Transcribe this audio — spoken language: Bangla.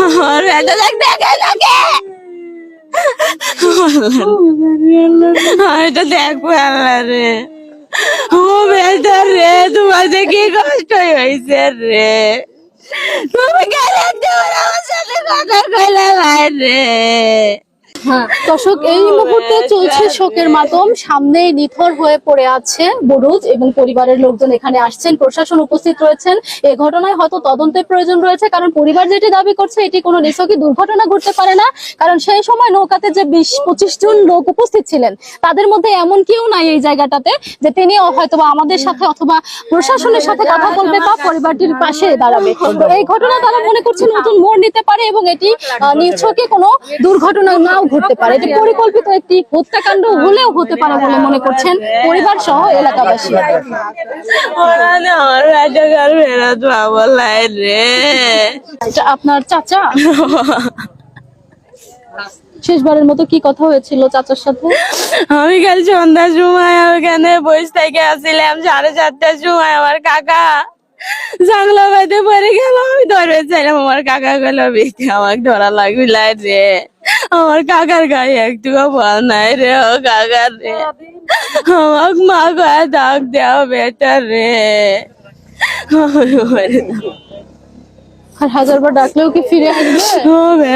আমার বেটা দেখে থাকে এটা দেখবো আল্লাহ রে। ও বেটা রে, তোমাদের কি কষ্ট হয়েছে রে, তুমি কেন আমার সাথে কথা কইলে ভাই রে। হ্যাঁ দর্শক, এই মুহূর্তে চলছে শোকের মাতম। সামনে নিথর হয়ে পড়ে আছে বুরুজ এবং পরিবারের লোকজন এখানে আসছেন, প্রশাসন উপস্থিত রয়েছেন। এই ঘটনায় হয়তো তদন্তের প্রয়োজন রয়েছে, কারণ পরিবার যেটি দাবি করছে এটি কোনো নিছকই দুর্ঘটনা ঘটতে পারে না, কারণ সেই সময় নৌকাতে যে 20-25 জন লোক উপস্থিত ছিলেন তাদের মধ্যে এমন কেউ নাই এই জায়গাটাতে যে তিনি হয়তোবা আমাদের সাথে অথবা প্রশাসনের সাথে কথা বলবে বা পরিবারটির পাশে দাঁড়াবে। এই ঘটনা তারা মনে করছে নতুন মোড় নিতে পারে এবং এটি নিছকই কোনো দুর্ঘটনা নাও ঘটতে পারে, এটি পরিকল্পিত একটি হত্যাকাণ্ড হলেও হতে পারে বলে মনে করছেন পরিবার সহ এলাকাবাসী। আমার বেটা ঘর ফেরত পাবো লাই রে। আপনার চাচা, শেষবারের মতো কি কথা হয়েছিল চাচার সাথে? আমি কাল সন্ধ্যার সময় ওখানে বসে থেকে আসছিলাম, 4:30টার সময় আমার কাকা জানলা বাইতে পরে গেল, আমি ধরে চাইলাম, আমার কাকা গেল বেঁকে আমাকে ধরা লাগছিল রে। আমার কাকার গায়ে একটুকু বল নাই রে, ও কাকা রে, আমাকে মা গায়ে ডাক দেওয়া বেটার রে। আর হাজারবার ডাকলেও কি ফিরে আসবে?